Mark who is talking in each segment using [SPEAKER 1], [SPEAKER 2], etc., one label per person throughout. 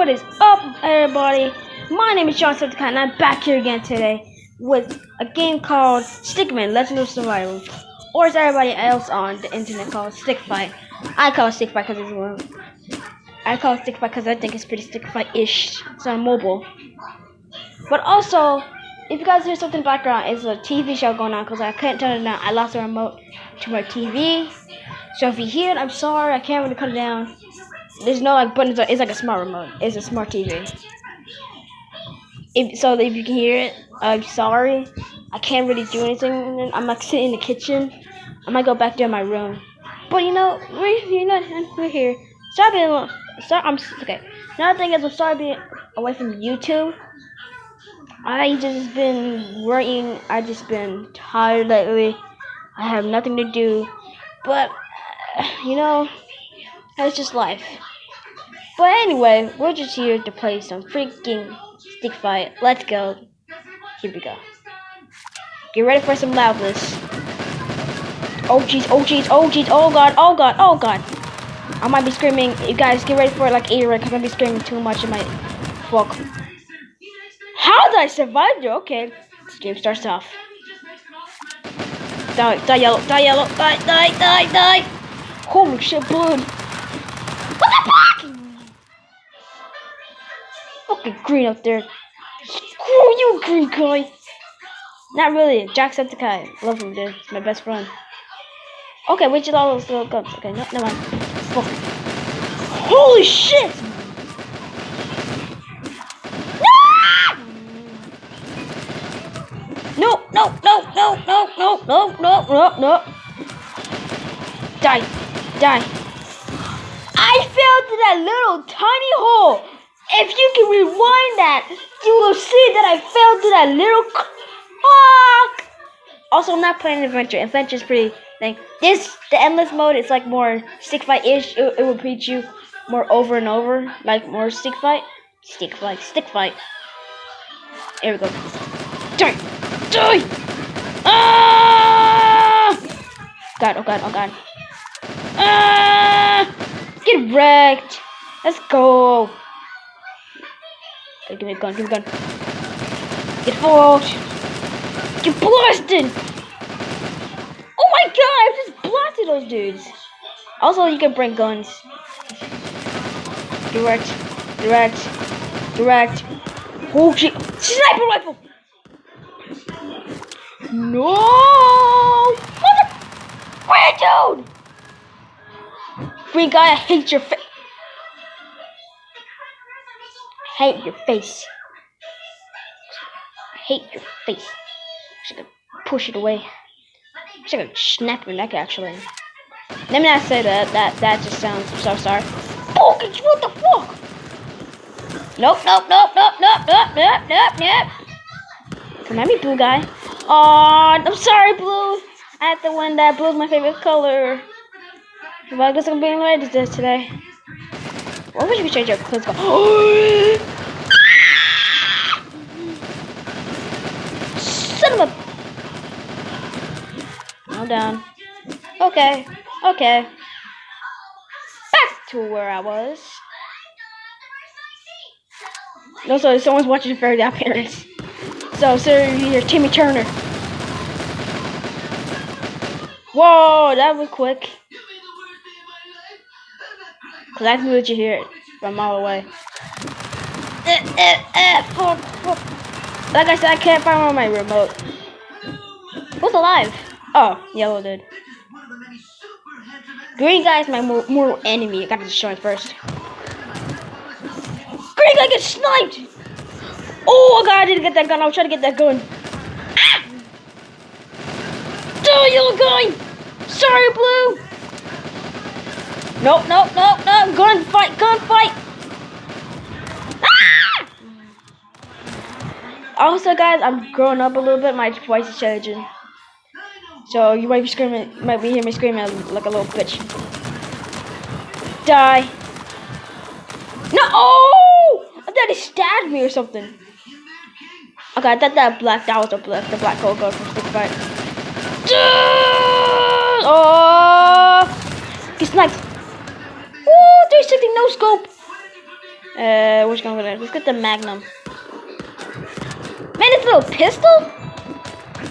[SPEAKER 1] What is up, everybody? My name is John Septicon, and I'm back here again today with a game called Stickman Legend of Survival, or as everybody else on the internet calls Stick Fight. I call it Stick Fight because it's one. I call it Stick Fight because I think it's pretty Stick Fight-ish. It's on mobile. But also, if you guys hear something in the background, it's a TV show going on because I couldn't turn it down. I lost the remote to my TV. So if you hear it, I'm sorry. I can't really cut it down. There's no buttons. It's like a smart remote. It's a smart TV. If you can hear it, I'm sorry. I can't really do anything. I'm sitting in the kitchen. I might go back there in my room. But we're here. Okay. Another thing is I'm sorry being away from YouTube. I just been working. I just been tired lately. I have nothing to do. But that's just life. But anyway, we're just here to play some freaking Stick Fight. Let's go. Here we go. Get ready for some loudness. Oh jeez, oh jeez, oh jeez, oh god, oh god, oh god. I might be screaming. You guys get ready for it like A-Ray because I'm be screaming too much in my fuck. How did I survive there? Okay. This game starts off. Die, die yellow, die yellow, die, die, die, die. Holy shit, blood. What the fuck? Fucking green up there. Screw you, green guy. Not really. Jacksepticeye. Love him, dude. He's my best friend. Okay, which is all those little guns? Okay, no, never mind. Fuck. Holy shit! No! No, no, no, no, no, no, no, no, no. Die. Die. I fell to that little tiny hole. If you can rewind that, you will see that I fell to that little fuck. Also, I'm not playing Adventure. Adventure's pretty thing. The endless mode is like more Stick Fight-ish. It will repeat you more over and over, like more Stick Fight. Stick Fight, Stick Fight. Here we go. Die! Die! Ah! God, oh god, oh god. Ah! Get wrecked. Let's go. Okay, give me a gun, give me a gun. Get fucked. Get blasted. Oh my god, I just blasted those dudes. Also, you can bring guns. Direct, direct, direct. Oh shit. Sniper rifle. No. Where, dude? Free guy, I hate your face. Hate your face. I hate your face. I should push it away. I should snap your neck actually. Let me not say that. That just sounds so sorry. Focus, what the fuck? Nope, nope, nope, nope, nope, nope, nope, nope, nope. Come at me, blue guy. Aw, I'm sorry, blue. I have to win that. Blue's my favorite color. Well, I guess I'm being ready to this today. What would you change your clothes? Son of a... I'm down. Okay. Okay. Back to where I was. No, so someone's watching Fairly Odd Parents. So, sir, you're Timmy Turner. Whoa, that was quick. Cause I can let you hear it from a mile away. Fuck, fuck. Like I said, I can't find my remote. Who's alive? Oh, yellow dude. Green guy is my mortal enemy. I gotta destroy him first. Green guy gets sniped! Oh god, I didn't get that gun. I was trying to get that gun. Ah! Die, yellow guy! Sorry, blue! Nope, nope, nope, nope. Gunfight, gunfight! Ah! Also, guys, I'm growing up a little bit. My voice is changing. So you might be screaming, hear me screaming like a little bitch. Die! No! Oh! I thought he stabbed me or something. Okay, I thought that was the black hole girl from Stick Fight. Oh! He sniped. Ooh, 360 no scope. Which gun gonna? Let's get the Magnum. Man, this little pistol?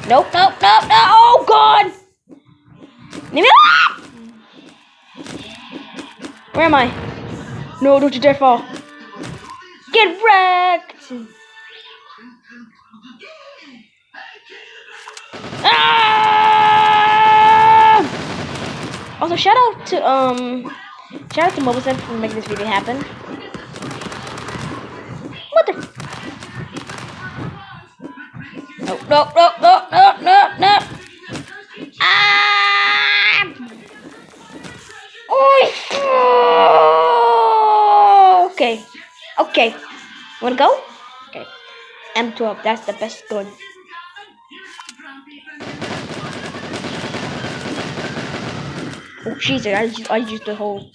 [SPEAKER 1] Nope, nope, nope, no. Oh God! Leave me alone! Where am I? No, don't you dare fall. Get wrecked! Ah! Also, shout out to Mobile Center for making this video happen. What the? No, no, no, no, no, no, no. Ah! Oh! Okay, okay. Wanna go? Okay. M12. That's the best gun. Oh Jesus! I used the whole.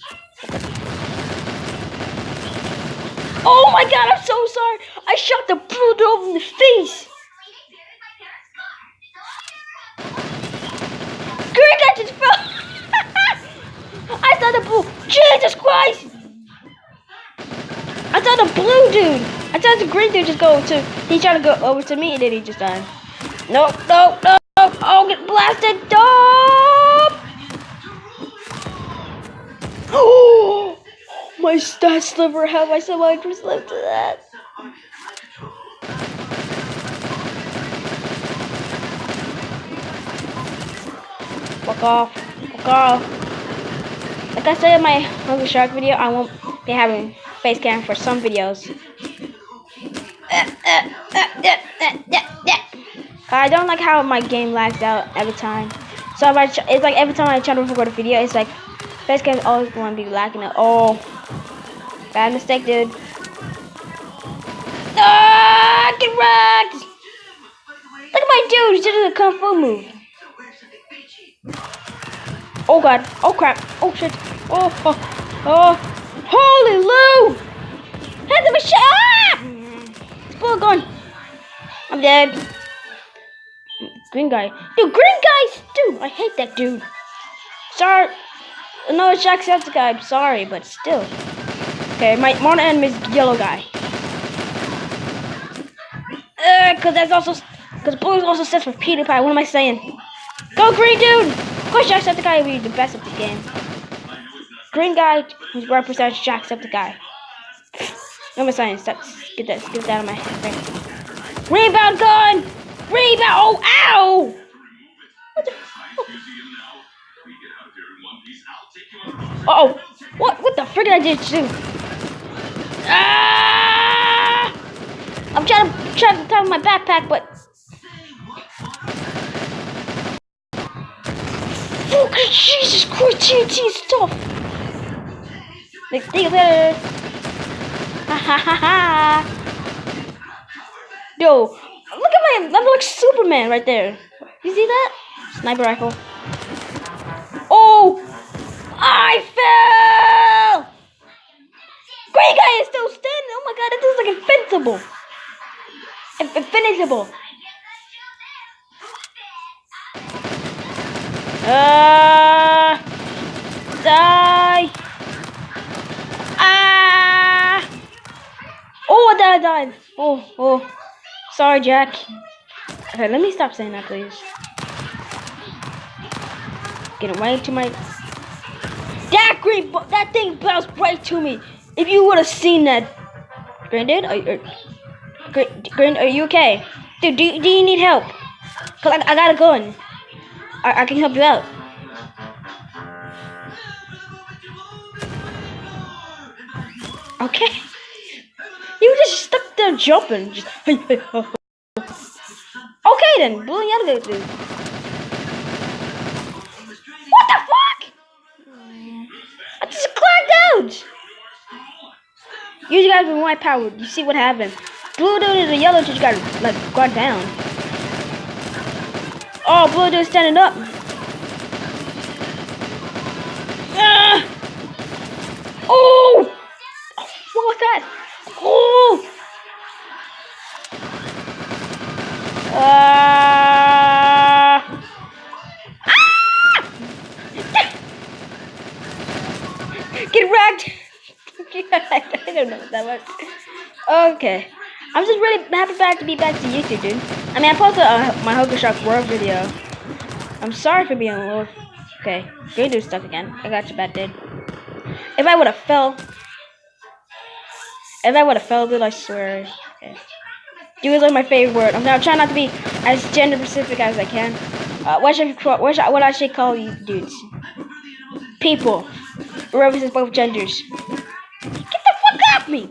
[SPEAKER 1] Oh my God! I'm so sorry. I shot the blue dove in the face. Green guy just fell. I saw the blue. Jesus Christ! I saw the blue dude. I saw the green dude just go to. He tried to go over to me and then he just died. Nope, nope, nope. Oh, get blasted! Stop! Oh, my sliver. How I somehow just lived to that. Fuck off. Fuck off. Like I said in my Hungry Shark video, I won't be having face cam for some videos. I don't like how my game lags out every time. So if it's like every time I try to record a video, it's like face cam always going to be lagging out. Oh, bad mistake, dude. Ah, get wrecked! Look at my dude, he's doing a kung fu move. Oh God! Oh crap! Oh shit! Oh! Oh! Oh! Holy Lou! Hit the machine! Ah! It's full gun. I'm dead. Green guy. Dude, green guys! Dude, I hate that dude. Sorry. No, it's Jacksepticeye. I'm sorry, but still. Okay, my one enemy is yellow guy. Because blue also stands for Peter Pie. What am I saying? Go green dude! Of course Jacksepticeye will be the best of the game. Green guy represents Jacksepticeye. What am I saying? Get that out of my face. Rebound gun! Rebound! Oh, ow! What the? Oh. Uh-oh. What the frick did I do? Ah! I'm trying to top of my backpack, but oh, Jesus Christ, TNT is tough. Like, think later. Ha ha ha ha. Yo, look at I'm like Superman right there. You see that? Sniper rifle. Oh, I fell. Green guy is still standing. Oh my God, that is like invincible. Infinitable. Die. Ah. Oh, I died. Oh. Sorry, Jack. Okay, let me stop saying that, please. Getting right to my. That thing bounced right to me. If you would have seen that, Grandad, are you okay? Dude, do you need help? Cause I got a gun. I can help you out. Okay. You just stuck there jumping. Just, okay then, blue and yellow dude. What the fuck? I just climbed out. You guys been white powered. You see what happened? Blue dude and the yellow dude got like got down. Oh, blue dude standing up. Oh! What was that? Oh! Ah! Get wrecked! I don't know what that much. Okay. I'm just really happy to be back to YouTube, dude. I mean, I posted my Hooker Shark World video. I'm sorry for being a little... Okay, Green Dude's stuck again. I got you back, dude. If I would have fell... dude, I swear. Okay. You guys are my favorite word. I'm trying not to be as gender specific as I can. What I should call you dudes? People. Represents both genders. Get the fuck off me!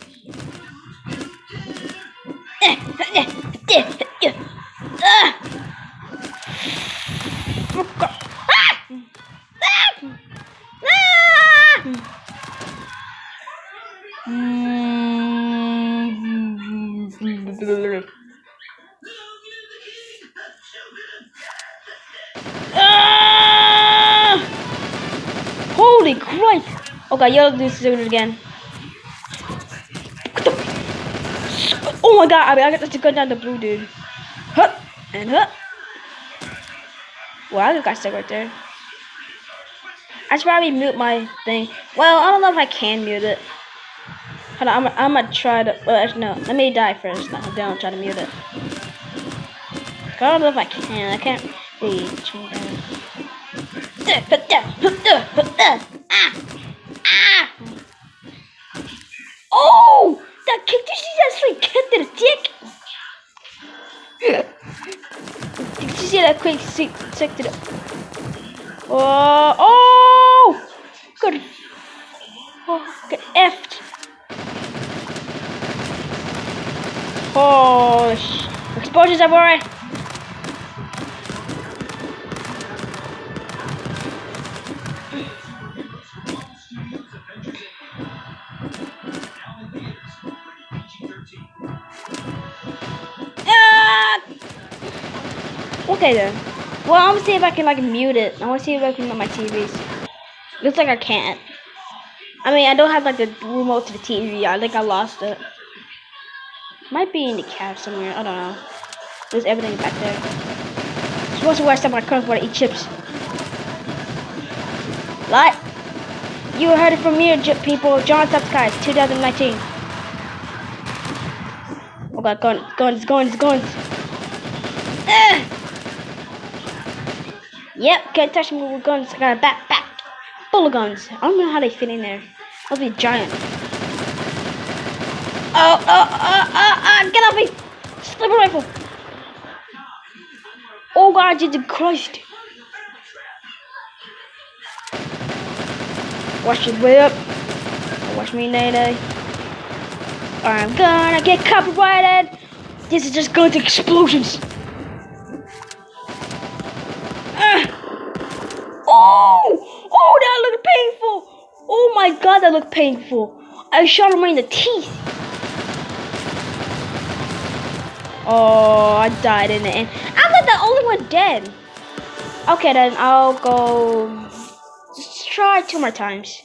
[SPEAKER 1] Holy Christ! Okay, yellow dude's doing it again. Oh my god, I got to go down the blue dude. Huh! And huh! Well, I just got stuck right there. I should probably mute my thing. Well, I don't know if I can mute it. Hold on, I'm gonna try to. Well, actually, no. Let me die first. No, then I'll try to mute it. I don't know if I can. I can't really change that. Oh! That kick! Did you see that straight kick to the dick? Did you see that quick kick to the... Oh! Good. Oh, get effed. Oh, explosions everywhere. Okay then. Well, I'm gonna see if I can like mute it. I wanna see if I can mute my TVs. Looks like I can't. I mean, I don't have like the remote to the TV. I think I lost it. Might be in the cab somewhere. I don't know. There's everything back there. I'm supposed to wear stuff my current want to eat chips. Like, you heard it from me, people. John Subskies 2019. Oh god, guns. Yep, can't touch me with guns. I got a backpack full of guns. I don't know how they fit in there. Must be giant. Get off me! Sniper rifle! Oh god, Jesus Christ! Watch your way up. Watch me, nay. I'm gonna get copyrighted. This is just going to explosions. Oh, that looked painful. Oh my god, that looked painful. I shot him right in the teeth. Oh, I died in the end. I'm not the only one dead. Okay, then I'll go. Just try 2 more times.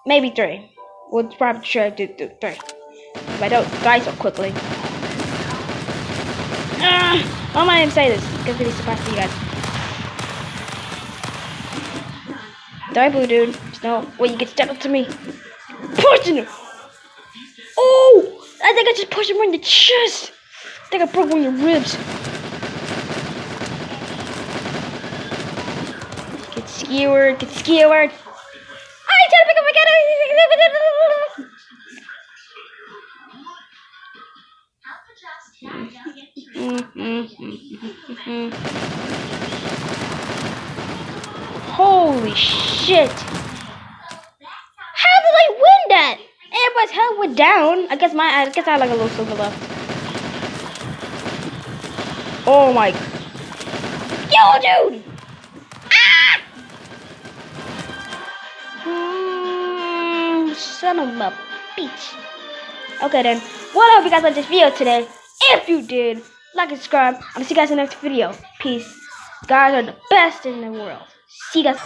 [SPEAKER 1] Maybe 3. We'll probably try to do 3. If I don't die so quickly. Why am I even say this? Because it's surprised to you guys. Die, blue dude. No, wait, you can step up to me. Pushing him. Oh, I think I just pushed him right in the chest. I think I broke one of your ribs. Get skewered. I tried to pick up my cat. Holy shit! How did I win that? Everybody's health went down. I guess I had like a little silver left. Oh my! Yo, dude! Son of a bitch. Okay then. Well, I hope you guys liked this video today. If you did, like and subscribe. I'll see you guys in the next video. Peace. Guys are the best in the world. See you guys.